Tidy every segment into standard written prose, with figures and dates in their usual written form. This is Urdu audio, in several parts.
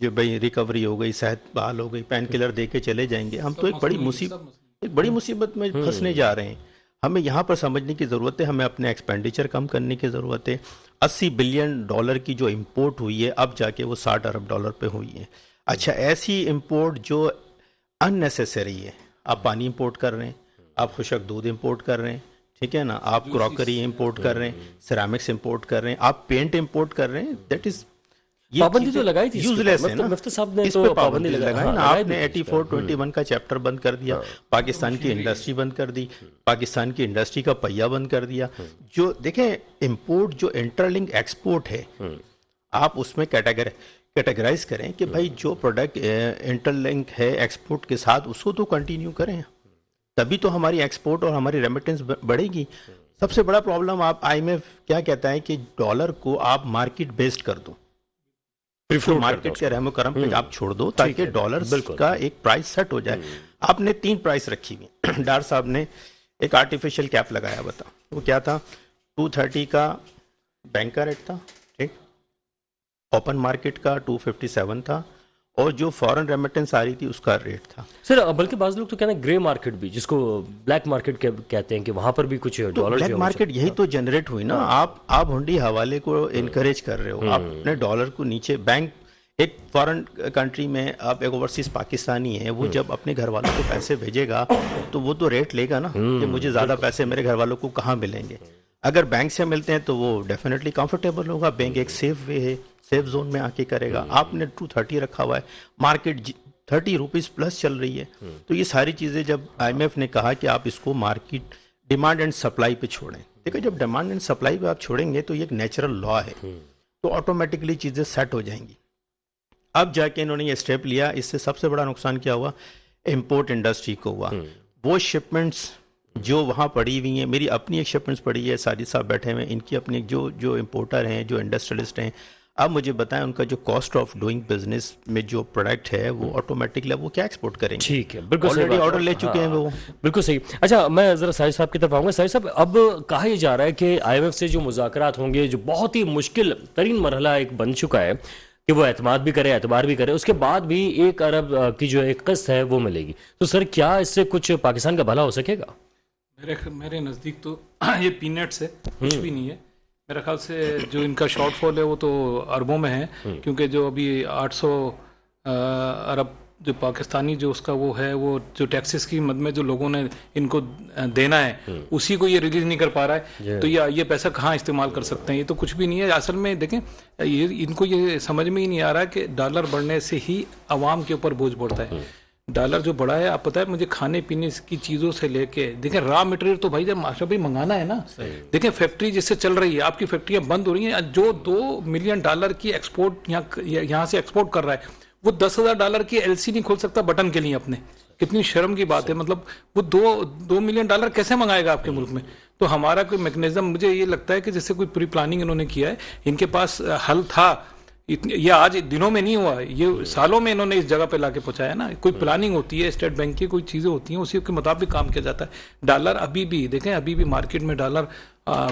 جو بھائی ریکوری ہو گئی, صحت بحال ہو گئی, پین کلر دے کے چلے جائیں گے, ہم تو ایک بڑی مصیبت میں پھنسنے جا رہے ہیں. ہمیں یہاں پر سمجھنے کی ضرورت ہے, ہمیں اپنے ایکسپینڈیچر کم کرنے کی ضرورت ہے. $80 بلین کی جو امپورٹ ہوئی ہے اب جا کے وہ $60 ارب پہ ہوئی ہے. اچھا, ایسی امپورٹ جو ان نیسیسری ہے, آپ پانی امپورٹ کر رہے ہیں, آپ خشک دودھ امپورٹ کر رہے ہیں, ٹھیک ہے نا, آپ کراکری امپورٹ کر رہے ہیں, سیرامکس امپورٹ کر رہے ہیں, آپ پینٹ امپورٹ کر رہے ہیں, دیٹ از پابندی تو لگائی تھی یوزلیس ہے نا. مفتی صاحب نے اس تو پہ پابندی لگائی نا آپ نے. 8421 کا چیپٹر بند کر دیا, پاکستان کی انڈسٹری بند کر دی, پاکستان کی انڈسٹری کا پہیہ بند کر دیا. جو دیکھیں امپورٹ جو انٹرلنک ایکسپورٹ ہے, آپ اس میں کیٹیگرائز کریں کہ بھائی جو پروڈکٹ انٹرلنک ہے ایکسپورٹ کے ساتھ اس کو تو کنٹینیو کریں, تبھی تو ہماری ایکسپورٹ اور ہماری ریمیٹنس بڑھے گی. سب سے بڑا پرابلم آپ IMF کیا کہتا ہے کہ ڈالر کو آپ مارکیٹ بیسڈ کر دو, مارکیٹ کے رحم و کرم پہ آپ چھوڑ دو تاکہ ڈالر کا ایک پرائس سیٹ ہو جائے. آپ نے 3 پرائس رکھی ہوئی. ڈار صاحب نے ایک آرٹیفیشل کیپ لگایا, بتا وہ کیا تھا, 230 کا بینک کا ریٹ تھا, ٹھیک, اوپن مارکیٹ کا 257 تھا, اور جو فورن ریمیٹنس آ رہی تھی اس کا ریٹ تھا. سر بلکہ بعض لوگ تو کہنا گرے مارکیٹ بھی, جس کو بلیک مارکیٹ کہتے ہیں, کہ وہاں پر بھی کچھ ڈالر. بلیک مارکیٹ یہی تو جنریٹ ہوئی نا. آپ ہنڈی حوالے کو انکریج کر رہے ہو, آپ اپنے ڈالر کو نیچے. بینک ایک فارن کنٹری میں, آپ ایک اوورسیز پاکستانی ہے, وہ جب اپنے گھر والوں کو پیسے بھیجے گا تو وہ تو ریٹ لے گا نا کہ مجھے زیادہ پیسے میرے گھر والوں کو کہاں ملیں گے. اگر بینک سے ملتے ہیں تو وہ ڈیفینیٹلی کمفرٹیبل ہوگا. بینک ایک سیف وے ہے, سیف زون میں آ کے کرے گا. آپ نے 230 رکھا ہوا ہے, مارکیٹ 30 روپیز پلس چل رہی ہے. تو یہ ساری چیزیں جب IMF نے کہا کہ آپ اس کو مارکیٹ ڈیمانڈ اینڈ سپلائی پہ چھوڑیں, دیکھیں جب ڈیمانڈ اینڈ سپلائی پہ آپ چھوڑیں گے تو یہ ایک نیچرل لا ہے, تو آٹومیٹکلی چیزیں سیٹ ہو جائیں گی. اب جا کے انہوں نے یہ اسٹیپ لیا, اس سے سب سے بڑا نقصان کیا ہوا, امپورٹ انڈسٹری کو ہوا. وہ شپمنٹس جو وہاں پڑی ہوئی ہیں, میری اپنی ایک شپمنٹس پڑی ہے, ساجد صاحب بیٹھے ہوئے ہیں, ان کی اپنی جو امپورٹر ہیں, جو انڈسٹریلسٹ ہیں, اب مجھے بتائیں ان کا جو کاسٹ آف ڈوئنگ بزنس میں جو پروڈکٹ ہے وہ آٹومیٹکلی وہ کیا ایکسپورٹ کریں گے. ٹھیک ہے, بالکل آلریڈی آرڈر لے چکے ہیں وہ. بالکل صحیح. اچھا, میں ذرا ساجد صاحب کی طرف آؤں گا. ساجد صاحب, اب کہا یہ جا رہا ہے کہ IMF سے جو مذاکرات ہوں گے, جو بہت ہی مشکل ترین مرحلہ ایک بن چکا ہے کہ وہ اعتماد بھی کرے, اعتبار بھی کرے, اس کے بعد بھی 1 ارب کی جو ایک قسط ہے وہ ملے گی. تو سر کیا اس سے کچھ پاکستان کا بھلا ہو سکے گا؟ میرے نزدیک تو یہ پینٹس ہے, کچھ بھی نہیں ہے. میرے خیال سے جو ان کا شارٹ فال ہے وہ تو اربوں میں ہے, کیونکہ جو ابھی 800 ارب جو پاکستانی جو اس کا وہ ہے, وہ جو ٹیکسز کی مد میں جو لوگوں نے ان کو دینا ہے اسی کو یہ ریلیز نہیں کر پا رہا ہے. تو یہ پیسہ کہاں استعمال کر سکتے ہیں؟ یہ تو کچھ بھی نہیں ہے. اصل میں دیکھیں, ان کو یہ سمجھ میں ہی نہیں آ رہا کہ ڈالر بڑھنے سے ہی عوام کے اوپر بوجھ پڑتا ہے. ڈالر جو بڑا ہے, آپ پتہ ہے مجھے کھانے پینے کی چیزوں سے لے کے, دیکھیں را مٹیریل تو بھائی جب ماشاء بھائی منگانا ہے نا, دیکھیں فیکٹری جس سے چل رہی ہے, آپ کی فیکٹریاں بند ہو رہی ہیں, جو $2 ملین کی ایکسپورٹ یہاں سے ایکسپورٹ کر رہا ہے, وہ $10,000 کی LC نہیں کھول سکتا بٹن کے لیے اپنے. کتنی شرم کی بات ہے. مطلب وہ $2 ملین کیسے منگائے گا آپ کے ملک میں؟ تو ہمارا کوئی میکنزم, مجھے یہ لگتا ہے کہ جیسے کوئی پری پلاننگ انہوں نے کیا ہے, ان کے پاس حل تھا. یہ آج دنوں میں نہیں ہوا, یہ سالوں میں انہوں نے اس جگہ پہ لا کے پہنچایا نا. کوئی پلاننگ ہوتی ہے, اسٹیٹ بینک کی کوئی چیزیں ہوتی ہیں, اسی کے مطابق کام کیا جاتا ہے. ڈالر ابھی بھی دیکھیں, ابھی بھی مارکیٹ میں ڈالر,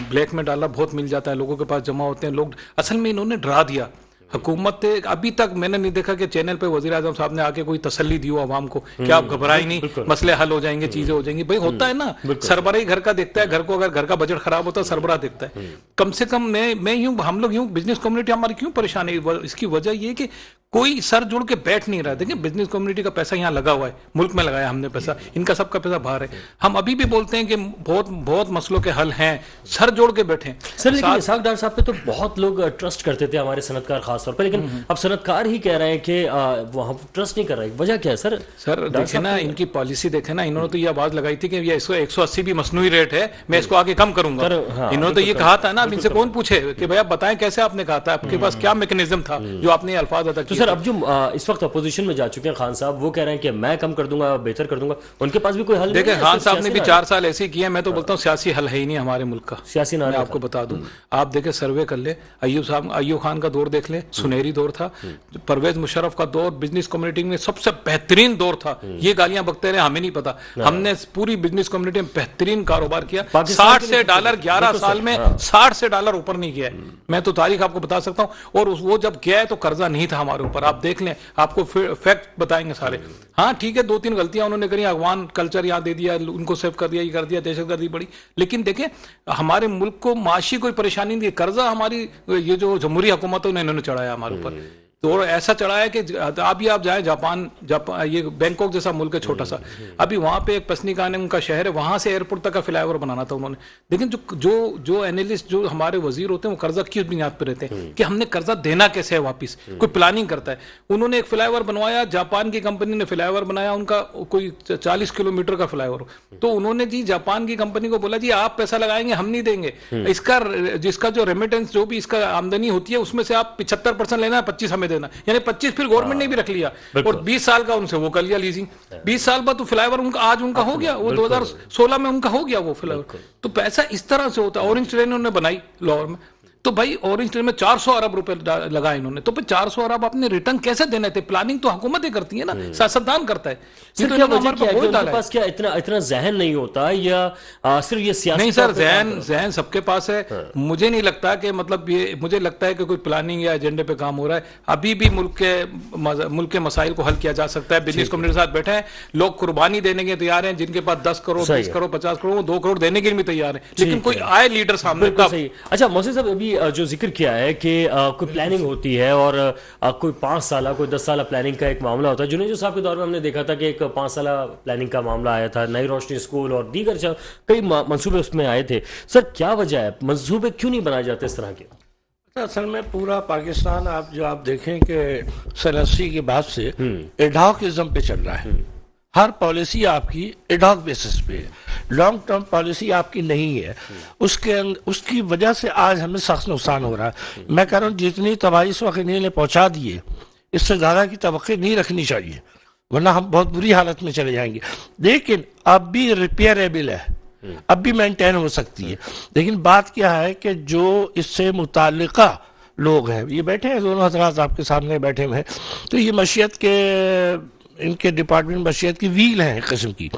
بلیک میں ڈالر بہت مل جاتا ہے, لوگوں کے پاس جمع ہوتے ہیں لوگ. اصل میں انہوں نے ڈرا دیا حکومت. ابھی تک میں نے نہیں دیکھا کہ چینل پہ وزیر اعظم صاحب نے آ کے کوئی تسلی دی ہو عوام کو کہ آپ گھبرائیں نہیں, مسئلے حل ہو جائیں گے, چیزیں ہو جائیں گی. بھائی ہوتا ہے نا, سربراہ گھر کا دیکھتا ہے گھر کو, اگر گھر کا بجٹ خراب ہوتا ہے سربراہ دیکھتا ہے. کم سے کم میں یوں, ہم لوگ یوں, بزنس کمیونٹی ہماری کیوں پریشان ہے؟ اس کی وجہ یہ کہ کوئی سر جوڑ کے بیٹھ نہیں رہا. دیکھیں بزنس کمیونٹی کا پیسہ یہاں لگا ہوا ہے, ملک میں لگایا ہم نے پیسہ, ان کا سب کا پیسہ باہر ہے. ہم ابھی بھی بولتے ہیں کہ بہت مسئلوں کے حل ہیں, سر جوڑ کے بیٹھیں. سر لیکن اسحاق ڈار صاحب پہ تو بہت لوگ ٹرسٹ کرتے تھے, ہمارے صنعت کار خاص طور پر, لیکن اب صنعت کار ہی کہہ رہے ہیں کہ وہ ہم ٹرسٹ نہیں کر رہے. وجہ کیا ہے سر؟ سر دیکھیں نا, ان کی پالیسی دیکھیں نا, انہوں نے تو یہ آواز لگائی تھی کہ یہ 180 بھی مصنوعی ریٹ ہے, میں اس کو آگے کم کروں گا. انہوں نے تو یہ کہا تھا نا. اب ان سے کون پوچھے کہ بھائی آپ بتائیں کیسے آپ نے کہا تھا, آپ کے پاس کیا میکنزم تھا جو آپ نے یہ الفاظ ادا کیے؟ تو سر اب جو اس وقت اپوزیشن میں جا چکے ہیں خان صاحب, وہ کہہ رہے ہیں کہ میں کم کر دوں گا, بہتر کر دوں گا. ان کے پاس بھی کوئی حل نہیں ہے. دیکھیں خان صاحب نے بھی 4 سال ایسے ہی کیا. میں تو بولتا ہوں سیاسی حل ہے ہی نہیں ہمارے ملک کا. سیاسی میں آپ کو بتا دوں, آپ دیکھیں سروے کر لیں, ایوب خان کا دور دیکھ لیں, سنہری دور تھا. پرویز مشرف کا دور بزنس کمیونٹی میں سب سے بہترین دور تھا. یہ گالیاں بکتے رہے, ہمیں نہیں پتا. ہم نے پوری بزنس کمیونٹی میں بہترین کاروبار کیا. 60 سے ڈالر 11 سال میں 60 سے ڈالر اوپر نہیں گیا ہے. میں تو تاریخ آپ کو بتا سکتا ہوں. اور وہ جب گیا ہے تو قرضہ نہیں تھا ہمارے اوپر, آپ دیکھ لیں, آپ کو فیکٹ بتائیں گے سارے. ہاں ٹھیک ہے 2-3 غلطیاں انہوں نے کری, افغان کلچر یہاں دے دیا, ان کو سیو کر دیا, یہ کر دیا, دہشت گردی بڑی, لیکن دیکھیں ہمارے ملک کو معاشی کوئی پریشانی نہیں, قرضہ ہماری یہ جو جمہوری حکومتوں نے انہوں نے چڑھایا ہمارے اوپر, تو ایسا چڑھا ہے کہ ابھی آپ جائیں جاپان, یہ بینکاک جیسا ملک ہے چھوٹا سا, ابھی وہاں پہ ایک پسنیکان ہے ان کا شہر ہے, وہاں سے ایئرپورٹ تک کا فلائی اوور بنانا تھا انہوں نے. لیکن جو اینالسٹ جو ہمارے وزیر ہوتے ہیں وہ قرضہ کی بنیاد پہ رہتے ہیں کہ ہم نے قرضہ دینا کیسے ہے واپس, کوئی پلاننگ کرتا ہے. انہوں نے ایک فلائی اوور بنوایا, جاپان کی کمپنی نے فلائی اوور بنایا, ان کا کوئی 40 کلومیٹر کا فلائی اوور, تو انہوں نے جی جاپان کی کمپنی کو بولا جی آپ پیسہ لگائیں گے ہم نہیں دیں گے, جس کا جو ریمیٹنس جو بھی اس کا آمدنی ہوتی ہے اس میں سے آپ 75% لینا ہے, 25 ہمیں دینا, یعنی 25 پھر گورنمنٹ نے بھی رکھ لیا, اور 20 سال کا ان سے وہ کر لیا لیزنگ. 20 سال بعد تو فلائی اوور آج ان کا ہو گیا, وہ 2016 میں ان کا ہو گیا وہ فلائی اوور. تو پیسہ اس طرح سے ہوتا ہے. اورنج ٹرین انہوں نے بنائی لاہور میں, تو بھائی اورنج ٹرین میں 400 ارب روپے لگائے انہوں نے, تو پھر 400 ارب اپنے ریٹرن کیسے دینے تھے؟ پلاننگ تو حکومتیں کرتی ہے نا, سیاستدان کرتا ہے. سر کیا وجہ کیا ہے کہ ان کے پاس کیا اتنا ذہن نہیں ہوتا, یا صرف یہ سیاسی؟ نہیں سر, ذہن سب کے پاس ہے. مجھے نہیں لگتا کہ مطلب یہ, مجھے لگتا ہے کہ کوئی پلاننگ یا ایجنڈے پہ کام ہو رہا ہے. ابھی بھی ملک کے مسائل کو حل کیا جا سکتا ہے. بزنس کمیونٹی کے ساتھ بیٹھے ہیں لوگ, قربانی دینے کے تیار ہیں, جن کے پاس 10 کروڑ 20 کروڑ 50 کروڑ 2 کروڑ دینے کے لیے بھی تیار ہیں, لیکن کوئی آئے لیڈر سامنے. اچھا محسن صاحب, ابھی جو ذکر کیا ہے کہ کوئی پلاننگ ہوتی ہے, اور کوئی 5 سالہ کوئی 10 سالہ پلاننگ کا ایک معاملہ ہوتا ہے. جنید صاحب کے دور میں ہم نے دیکھا تھا کہ ایک 5 سالہ پلاننگ کا معاملہ آیا تھا, نئی روشنی اسکول اور دیگر کئی منصوبے اس میں آئے تھے. سر کیا وجہ ہے, منصوبے کیوں نہیں بنائے جاتے اس طرح کے؟ اصل میں پورا پاکستان آپ دیکھیں کہ سن 80 کے بعد سے ایڈاکزم پہ چل رہا ہے. ہر پالیسی آپ کی ایڈاک بیسس پہ ہے, لانگ ٹرم پالیسی آپ کی نہیں ہے. اس کی وجہ سے آج ہمیں سخت نقصان ہو رہا ہے. میں کہہ رہا ہوں جتنی تباہی اس وقت انہیں پہنچا دیے, اس سے زیادہ کی توقع نہیں رکھنی چاہیے, ورنہ ہم بہت بری حالت میں چلے جائیں گے. لیکن اب بھی ریپیئریبل ہے, اب بھی مینٹین ہو سکتی ہے. لیکن بات کیا ہے کہ جو اس سے متعلقہ لوگ ہیں, یہ بیٹھے ہیں دونوں حضرات آپ کے سامنے بیٹھے ہوئے ہیں, تو یہ معیشت کے ان کے ڈپارٹمنٹ معیشت کی ویل ہیں ایک قسم کی.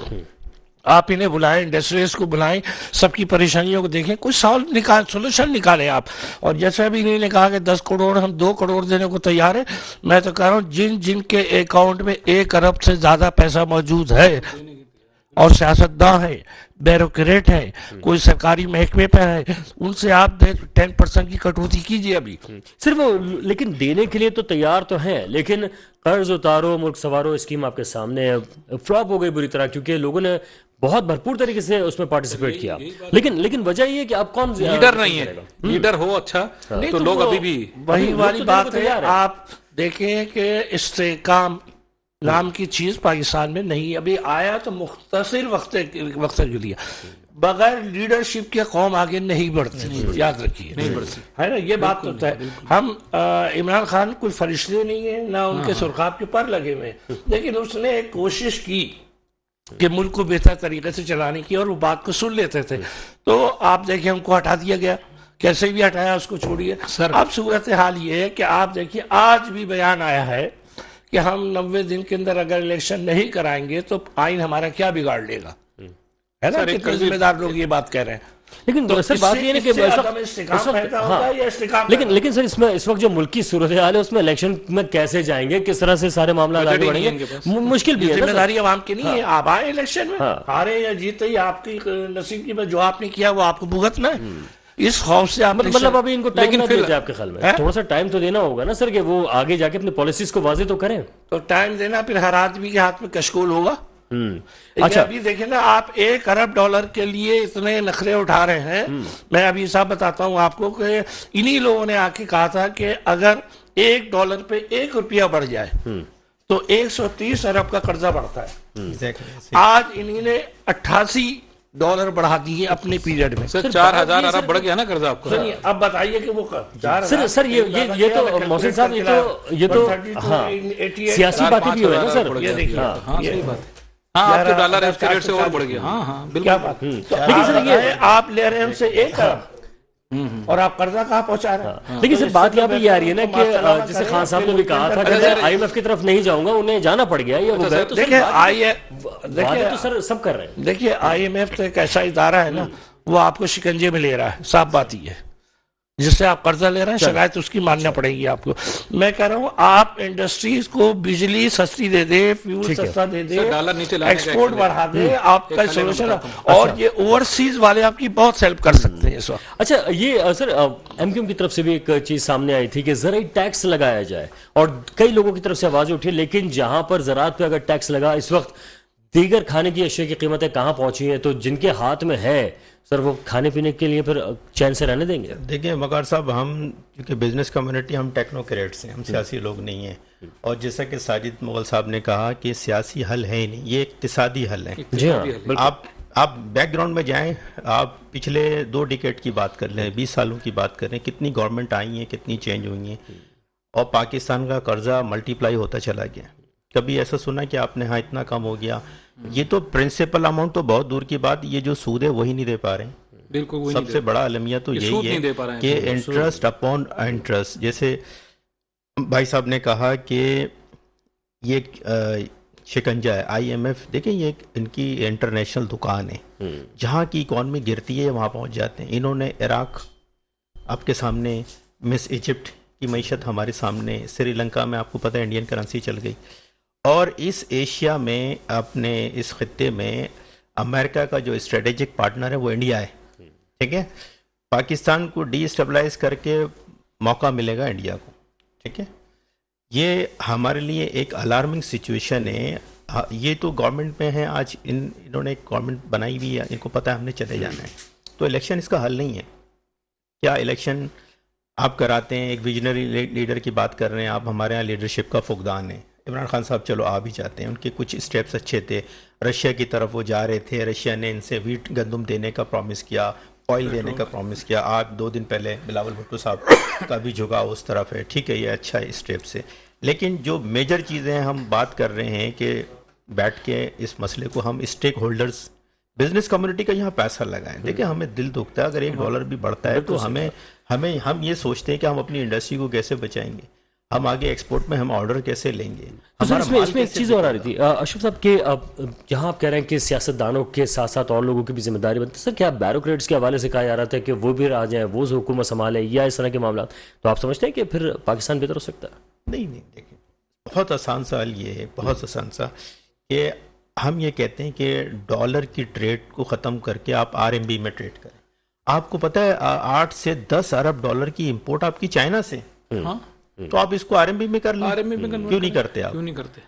آپ انہیں بلائیں, انڈسٹریز کو بلائیں, سب کی پریشانیوں کو دیکھیں, کوئی سولوشن نکالیں آپ. اور جیسے ابھی انہوں نے کہا کہ 10 کروڑ ہم 2 کروڑ دینے کو تیار ہیں, میں تو کہہ رہا ہوں جن کے اکاؤنٹ میں 1 ارب سے زیادہ پیسہ موجود ہے, اور سیاستدان ہیں, بیوروکریٹ ہیں, کوئی سرکاری محکمے پہ ہے, ان سے آپ 10% کی کٹوتی کیجیے ابھی. صرف لیکن دینے کے لیے تو تیار تو ہیں, لیکن قرض اتارو ملک سوارو اسکیم آپ کے سامنے فلاپ ہو گئی بری طرح, کیونکہ لوگوں نے بہت بھرپور طریقے سے اس میں پارٹیسپیٹ کیا. لیکن وجہ یہ ہے کہ اب کون لیڈر نہیں ہے, لیڈر ہو اچھا تو لوگ ابھی بھی وہی والی بات ہے. آپ دیکھیں کہ استحکام نام کی چیز پاکستان میں نہیں, ابھی آیا تو مختصر وقت کے لیے, بغیر لیڈرشپ کے قوم آگے نہیں بڑھتی, یاد رکھیے, نہیں بڑھتی ہے نا, یہ بات تو ہے. ہم عمران خان کوئی فرشتے نہیں ہیں, نہ ان کے سرخاب کے پر لگے ہوئے ہیں, لیکن اس نے ایک کوشش کی کہ ملک کو بہتر طریقے سے چلانے کی, اور وہ بات کو سن لیتے تھے. تو آپ دیکھیں ان کو ہٹا دیا گیا, کیسے بھی ہٹایا اس کو چھوڑیے. اب صورتحال یہ ہے کہ آپ دیکھیے آج بھی بیان آیا ہے کہ ہم 90 دن کے اندر اگر الیکشن نہیں کرائیں گے تو آئین ہمارا کیا بگاڑ لے گا, ہے نا, کتنے ذمہ دار لوگ یہ بات کہہ رہے ہیں. لیکن سر بات یہ ہے کہ لیکن سر اس وقت جو ملکی صورتحال ہے اس میں الیکشن میں کیسے جائیں گے, کس طرح سے سارے معاملات آگے بڑھیں گے, مشکل بھی ہے. ذمہ داری عوام کی نہیں ہے, آپ آئے الیکشن میں, ہارے یا جیتے ہی آپ کی نصیب کی, جو آپ نے کیا وہ آپ کو بھگتنا ہے. اس خوف سے مطلب ابھی ان کو ٹائم نہ دیا جائے, آپ کے خیال میں تھوڑا سا ٹائم تو دینا ہوگا نا سر, کہ وہ آگے جا کے اپنی پالیسیز کو واضح تو کریں. تو ٹائم دینا, پھر ہر آدمی کے ہاتھ میں کشکول ہوگا. اچھا ابھی دیکھیں نا, آپ $1 ارب کے لیے اتنے نخرے اٹھا رہے ہیں. میں ابھی صاحب بتاتا ہوں آپ کو کہ انہی لوگوں نے آ کے کہا تھا کہ اگر $1 پہ 1 روپیہ بڑھ جائے تو 130 ارب کا قرضہ بڑھتا ہے. آج انہی نے $88 بڑھا دیے اپنے پیریڈ میں. سر 4000 ارب بڑھ گیا نا قرضہ آپ کو. اب بتائیے کہ وہ سر یہ تو محسن صاحب یہ تو سیاسی باتیں بھی ہوئے نا سر. یہ دیکھیے, ہاں صحیح بات, ہاں آپ کے ڈالر اس کے ریٹ سے اور بڑھ گیا. ہاں ہاں بالکل. لیکن سر یہ آپ لے رہے ہیں ہم سے 1 ارب, اور آپ قرضہ کہاں پہنچا رہے ہیں. لیکن سر بات یہاں پہ یہ آ رہی ہے نا کہ جیسے خان صاحب نے بھی کہا تھا کہ آئی ایم ایف کی طرف نہیں جاؤں گا, انہیں جانا پڑ گیا, یہ وہ گئے تو سر سب کر رہے ہیں. دیکھیے آئی ایم ایف تو ایک ایسا ادارہ ہے نا, وہ آپ کو شکنجے میں لے رہا ہے, صاف بات ہی ہے. جس سے آپ قرضہ لے رہے ہیں شکایت اس کی ماننا پڑے گی آپ کو. میں کہہ رہا ہوں آپ انڈسٹریز کو بجلی سستی دے دیں, فیول سستا دے دیں, ڈالر نیچے لانے کا ایکسپورٹ بڑھا دیں, آپ کا سولوشن. اور یہ اوورسیز والے آپ کی بہت ہیلپ کر سکتے ہیں اس وقت. اچھا, یہ سر ایم کیو ایم کی طرف سے بھی ایک چیز سامنے آئی تھی کہ زرعی ٹیکس لگایا جائے, اور کئی لوگوں کی طرف سے آوازیں اٹھی, لیکن جہاں پر زراعت پہ اگر ٹیکس لگا, اس وقت دیگر کھانے کی اشیاء کی قیمتیں کہاں پہنچی ہیں, تو جن کے ہاتھ میں ہے سر وہ کھانے پینے کے لیے پھر چین سے رہنے دیں گے؟ دیکھیں مکار صاحب, ہم کیونکہ بزنس کمیونٹی ہم ٹیکنوکریٹس ہیں, ہم سیاسی لوگ نہیں ہیں, اور جیسا کہ ساجد مغل صاحب نے کہا کہ سیاسی حل ہے ہی نہیں, یہ اقتصادی حل ہے. جی ہاں, آپ بیک گراؤنڈ میں جائیں, آپ پچھلے 2 ڈیکیڈ کی بات کر لیں, 20 سالوں کی بات کریں, کتنی گورنمنٹ آئی ہیں, کتنی چینج ہوئی ہیں, اور پاکستان کا قرضہ ملٹیپلائی ہوتا چلا گیا. کبھی ایسا سنا کہ آپ نے ہاں اتنا کم ہو گیا؟ یہ تو پرنسپل اماؤنٹ تو بہت دور کی بات, یہ جو سود ہے وہی نہیں دے پا رہے ہیں. بالکل سب سے بڑا المیہ تو یہی ہے کہ انٹرسٹ اپون انٹرسٹ. جیسے بھائی صاحب نے کہا کہ یہ شکنجہ ہے, آئی ایم ایف, دیکھیں یہ ان کی انٹرنیشنل دکان ہے, جہاں کی اکانومی گرتی ہے وہاں پہنچ جاتے ہیں. انہوں نے عراق آپ کے سامنے, مس ایجپٹ کی معیشت ہمارے سامنے, سری لنکا میں آپ کو پتہ ہے انڈین کرنسی چل گئی, اور اس ایشیا میں اپنے اس خطے میں امریکہ کا جو اسٹریٹجک پارٹنر ہے وہ انڈیا ہے. ٹھیک ہے, پاکستان کو ڈی اسٹیبلائز کر کے موقع ملے گا انڈیا کو. ٹھیک ہے, یہ ہمارے لیے ایک الارمنگ سچویشن ہے. یہ تو گورنمنٹ میں ہے آج, انہوں نے ایک گورنمنٹ بنائی ہوئی ہے, ان کو پتہ ہے ہم نے چلے جانا ہے, تو الیکشن اس کا حل نہیں ہے. کیا الیکشن آپ کراتے ہیں؟ ایک ویژنری لیڈر کی بات کر رہے ہیں آپ, ہمارے یہاں لیڈرشپ کا فقدان ہے. عمران خان صاحب چلو آ بھی جاتے ہیں, ان کے کچھ اسٹیپس اچھے تھے, رشیا کی طرف وہ جا رہے تھے, رشیا نے ان سے ویٹ گندم دینے کا پرومس کیا, آئل دینے کا پرومس کیا. آج 2 دن پہلے بلاول بھٹو صاحب کا بھی جھکاؤ اس طرف ہے. ٹھیک ہے, یہ اچھا اسٹیپ سے, لیکن جو میجر چیزیں ہم بات کر رہے ہیں کہ بیٹھ کے اس مسئلے کو ہم اسٹیک ہولڈرز, بزنس کمیونٹی کا یہاں پیسہ لگائیں. دیکھیں ہمیں دل دکھتا ہے اگر $1 بھی بڑھتا ہے تو ہم یہ سوچتے ہیں کہ ہم اپنی انڈسٹری کو کیسے بچائیں گے, ہم آگے ایکسپورٹ میں ہم آرڈر کیسے لیں گے. اس میں ایک چیز اور آ رہی تھی اشرف صاحب کہ جہاں آپ کہہ رہے ہیں کہ سیاست دانوں کے ساتھ ساتھ اور لوگوں کی بھی ذمہ داری بنتی ہے, سر کیا بیوروکریٹس کے حوالے سے کہا جا رہا تھا کہ وہ بھی آ جائیں, وہ حکومت سنبھالے, یا اس طرح کے معاملات, تو آپ سمجھتے ہیں کہ پھر پاکستان بہتر ہو سکتا ہے؟ نہیں, دیکھیں بہت آسان سا حل یہ ہے, بہت آسان سا, کہ ہم یہ کہتے ہیں کہ ڈالر کی ٹریڈ کو ختم کر کے آپ RMB میں ٹریڈ کریں. آپ کو پتہ ہے 8 سے 10 ارب ڈالر کی امپورٹ آپ کی چائنا سے, تو آپ اس کو RMB میں کر لیں. کیوں نہیں کرتے آپ؟ کیوں نہیں کرتے؟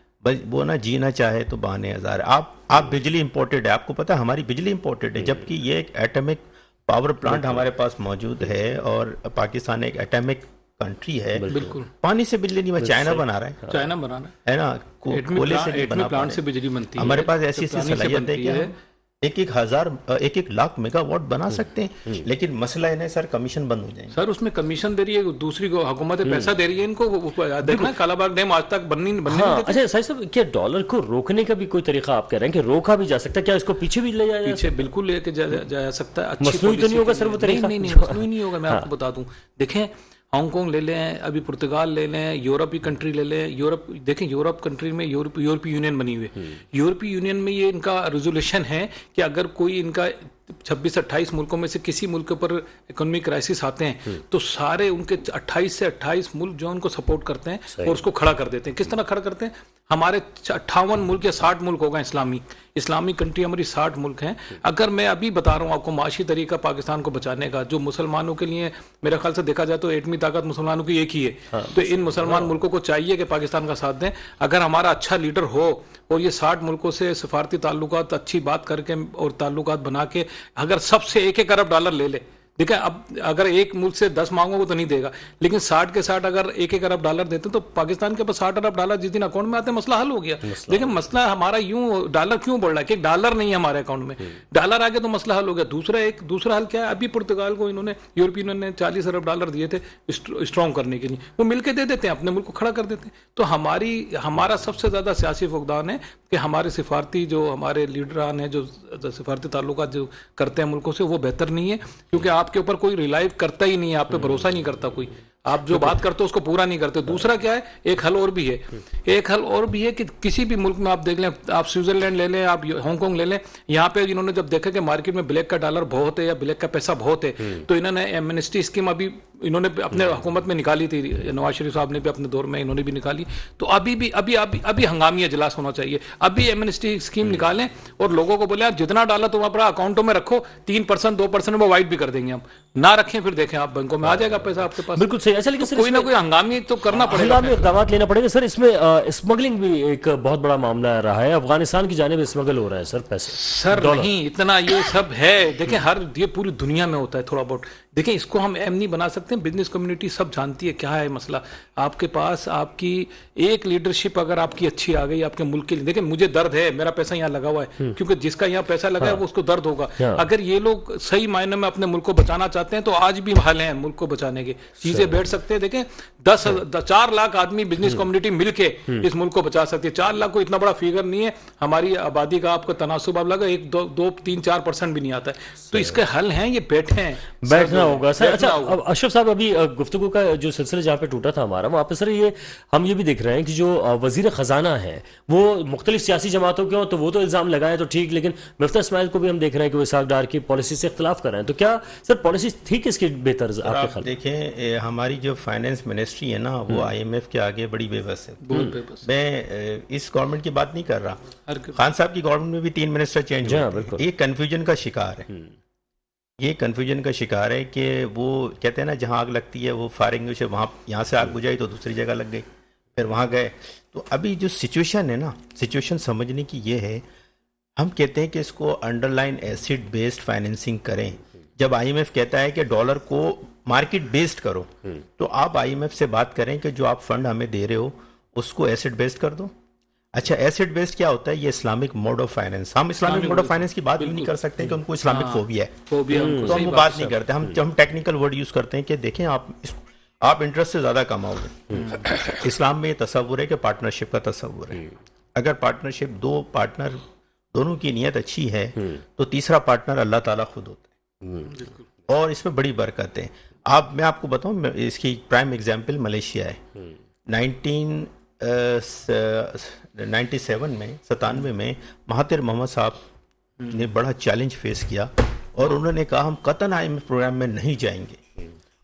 وہ نہ جینا چاہے تو بہانے ہزار. آپ بجلی امپورٹڈ ہے, آپ کو پتہ ہے ہماری بجلی امپورٹڈ ہے, جبکہ یہ ایک ایٹمک پاور پلانٹ ہمارے پاس موجود ہے, اور پاکستان ایک ایٹمک کنٹری ہے. بالکل, پانی سے بجلی نہیں, چائنا بنا رہا ہے, چائنا بنانا ہے نا, کولے سے نہیں بنا, پلانٹ سے بجلی بنتی ہے. ہمارے پاس ایسی صلاحیت ہے کہ 1 لاکھ میگا واٹ بنا سکتے ہیں, لیکن مسئلہ ہے نا سر, کمیشن بند ہو جائیں گے. سر اس میں کمیشن دے رہی ہے, دوسری کو حکومت پیسہ دے رہی ہے ان کو. دیکھنا کالا باغ ڈیم آج تک بننے نہیں دیتے. اچھا سائی صاحب, کیا ڈالر کو روکنے کا بھی کوئی طریقہ آپ کہہ رہے ہیں کہ روکا بھی جا سکتا ہے؟ کیا اس کو پیچھے بھی لے جایا؟ پیچھے بالکل لے کے جایا سکتا ہے. مصنوعی تو نہیں ہوگا سر وہ طریقہ؟ نہیں, مصنوعی نہیں ہوگا. میں آپ کو بتا دوں, دیکھیں ہانگ کانگ لے لیں, ابھی پرتگال لے لیں, یورپی کنٹری لے لیں. یورپ دیکھیں, یورپ کنٹری میں یورپی یونین بنی ہوئی ہے. یورپی یونین میں یہ ان کا ریزولوشن ہے کہ اگر کوئی ان کا 26-28 ملکوں میں سے کسی ملک پر اکنامک کرائسس آتے ہیں تو سارے ان کے 28 سے 28 ملک جو ان کو سپورٹ کرتے ہیں اور اس کو کھڑا کر دیتے ہیں. کس طرح کھڑا کرتے ہیں؟ ہمارے 58 ملک یا 60 ملک ہو گئے, اسلامی کنٹری ہماری 60 ملک ہیں. اگر میں ابھی بتا رہا ہوں آپ کو معاشی طریقہ پاکستان کو بچانے کا, جو مسلمانوں کے لیے میرے خیال سے دیکھا جائے تو ایٹمی طاقت مسلمانوں کی ایک ہی ہے, تو ان مسلمان ملکوں کو چاہیے کہ پاکستان کا ساتھ دیں. اگر ہمارا اچھا لیڈر ہو اور یہ 60 ملکوں سے سفارتی تعلقات اچھی بات کر کے اور تعلقات بنا کے اگر سب سے $1 ارب لے لے, دیکھیں اب اگر ایک ملک سے 10 مانگو گے تو نہیں دے گا, لیکن 60 کے 60 اگر $1 ارب دیتے تو پاکستان کے پاس $60 ارب جس دن اکاؤنٹ میں آتے ہیں مسئلہ حل ہو گیا. لیکن مسئلہ ہمارا یوں ڈالر کیوں بڑھ رہا ہے کہ ڈالر نہیں ہے ہمارے اکاؤنٹ میں, ڈالر آ گیا تو مسئلہ حل ہو گیا. دوسرا حل کیا ہے؟ ابھی پرتگال کو انہوں نے, یورپی یونین نے $40 ارب دیے تھے اسٹرانگ کرنے کے لیے, وہ مل کے دے دیتے ہیں, اپنے ملک کو کھڑا کر دیتے ہیں. تو ہمارا سب سے زیادہ سیاسی فقدان ہے کہ ہمارے سفارتی جو ہمارے لیڈران ہیں جو سفارتی تعلقات جو کرتے ہیں ملکوں سے, وہ بہتر نہیں ہے, کیونکہ آپ کے اوپر کوئی ریلائیو کرتا ہی نہیں ہے, آپ پہ بھروسہ نہیں کرتا کوئی, آپ جو بات کرتے ہو اس کو پورا نہیں کرتے. دوسرا کیا ہے, ایک حل اور بھی ہے کہ کسی بھی ملک میں آپ دیکھ لیں, آپ سوئٹزرلینڈ لے لیں, آپ ہانگ کانگ لے لیں, یہاں پہ انہوں نے جب دیکھا کہ مارکیٹ میں بلیک کا ڈالر بہت ہے یا بلیک کا پیسہ بہت ہے, تو انہوں نے ایمنسٹی اسکیم ابھی انہوں نے اپنے حکومت میں نکالی تھی, نواز شریف صاحب نے بھی اپنے دور میں انہوں نے بھی نکالی, تو ابھی ہنگامی اجلاس ہونا چاہیے. ابھی ایمنسٹی اسکیم نکالیں اور لوگوں کو بولیں آپ جتنا ڈالا تم اپنا اکاؤنٹوں میں رکھو, 3% 2% وہ وائٹ بھی کر دیں گے, ہم نہ رکھیں پھر دیکھیں آپ بینکوں میں آ جائے گا پیسہ آپ کے پاس. بالکل صحیح. اچھا لیکن کوئی نہ کوئی ہنگامی تو کرنا پڑے گا, ہنگامی اقدامات لینا پڑے گا سر. اس میں اسمگلنگ بھی ایک بہت بڑا معاملہ رہا ہے, افغانستان کی جانب اسمگل ہو رہا ہے سر پیسے. سر نہیں اتنا یہ سب ہے, دیکھیں یہ پوری دنیا میں ہوتا ہے تھوڑا بہت. دیکھیں اس کو ہم اہم نہیں بنا سکتے, بزنس کمیونٹی سب جانتی ہے کیا ہے مسئلہ. آپ کے پاس آپ کی ایک لیڈرشپ اگر آپ کی اچھی آ گئی آپ کے ملک کے لیے, دیکھیں مجھے درد ہے, میرا پیسہ یہاں لگا ہوا ہے, کیونکہ جس کا یہاں پیسہ لگا ہے وہ اس کو درد ہوگا. اگر یہ لوگ صحیح معنی میں اپنے ملک کو بچانا چاہتے ہیں تو آج بھی حل ہیں ملک کو بچانے کے, چیزیں بیٹھ سکتے ہیں. دیکھیں 4 لاکھ آدمی بزنس کمیونٹی مل کے اس ملک کو بچا سکتی ہے. 4 لاکھ کوئی اتنا بڑا فیگر نہیں ہے, ہماری آبادی کا آپ کا تناسب آپ لگا 1 2 3 4% بھی نہیں آتا ہے. تو اس کے حل ہیں, یہ بیٹھنا ہوگا سر. اچھا اشرف صاحب, ابھی گفتگو کا جو سلسلہ جہاں پہ ٹوٹا تھا ہمارا, وہاں پہ سر ہم یہ بھی دیکھ رہے ہیں کہ جو وزیر خزانہ ہیں وہ مختلف سیاسی جماعتوں کے ہوں تو وہ تو الزام لگائیں تو ٹھیک, لیکن مفتہ اسماعیل کو بھی ہم دیکھ رہے ہیں کہ وہ اسحاق ڈار کی پالیسی سے اختلاف کر رہے ہیں. تو کیا سر پالیسی تھی کس کی بہتر آپ کے خیال؟ دیکھیں ہماری جو فائنینس منسٹری ہے نا وہ IMF کے آگے بڑی بے بس ہے. میں اس گورنمنٹ کی بات نہیں کر رہا, خان صاحب کی گورنمنٹ میں بھی 3 منسٹر چینج ہوئے. یہ کنفیوژن کا شکار ہے, یہ کنفیوژن کا شکار ہے کہ وہ کہتے ہیں نا جہاں آگ لگتی ہے وہ فائرنگ سے وہاں یہاں سے آگ بجھائی تو دوسری جگہ لگ گئی, پھر وہاں گئے. تو ابھی جو سچویشن ہے نا, سچویشن سمجھنے کی یہ ہے, ہم کہتے ہیں کہ اس کو underline acid based financing کریں. جب IMF کہتا ہے کہ ڈالر کو مارکیٹ بیسڈ کرو, تو آپ IMF سے بات کریں کہ جو آپ فنڈ ہمیں دے رہے ہو اس کو ایسڈ بیسڈ کر دو. اچھا ایسڈ بیسڈ کیا ہوتا ہے؟ یہ اسلامک موڈ آف فائنینس. ہم اسلامک موڈ آف فائنینس کی بات بھی نہیں کر سکتے کہ ان کو اسلامک فوبیا ہے, تو ہم وہ بات نہیں کرتے. ہم ٹیکنیکل ورڈ یوز کرتے ہیں کہ دیکھیں آپ انٹرسٹ سے زیادہ کماؤ گے. اسلام میں یہ تصور ہے کہ پارٹنرشپ کا تصور ہے. اگر پارٹنرشپ 2 پارٹنر دونوں کی نیت اچھی ہے تو تیسرا پارٹنر اللہ تعالیٰ خود ہوتا ہے, اور اس میں بڑی برکت ہے. میں آپ کو بتاؤں, اس کی پرائم ایگزامپل ملیشیا ہے. 97 میں مہاتیر محمد صاحب نے بڑا چیلنج فیس کیا اور انہوں نے کہا ہم قطعاً IMF پروگرام میں نہیں جائیں گے.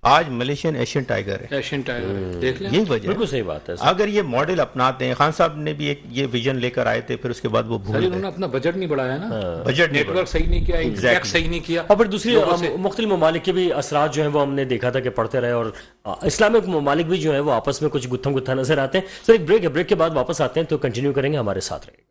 آج ملیشین ایشین ٹائیگر ہے. یہی وجہ بالکل صحیح بات ہے. اگر یہ ماڈل اپناتے ہیں, خان صاحب نے بھی ایک یہ ویژن لے کر آئے تھے, پھر اس کے بعد وہ بھول گئے. انہوں نے اپنا بجٹ نہیں بڑھایا نا, بجٹ نیٹ ورک صحیح نہیں کیا, ٹیکس صحیح نہیں کیا, اور پھر دوسری مختلف ممالک کے بھی اثرات جو ہیں وہ ہم نے دیکھا تھا کہ پڑھتے رہے, اور اسلامک ممالک بھی جو ہیں وہ آپس میں کچھ گتھم گتھا نظر آتے ہیں. سر ایک بریک ہے, بریک کے بعد واپس آتے ہیں تو کنٹینیو کریں گے, ہمارے ساتھ رہے گا.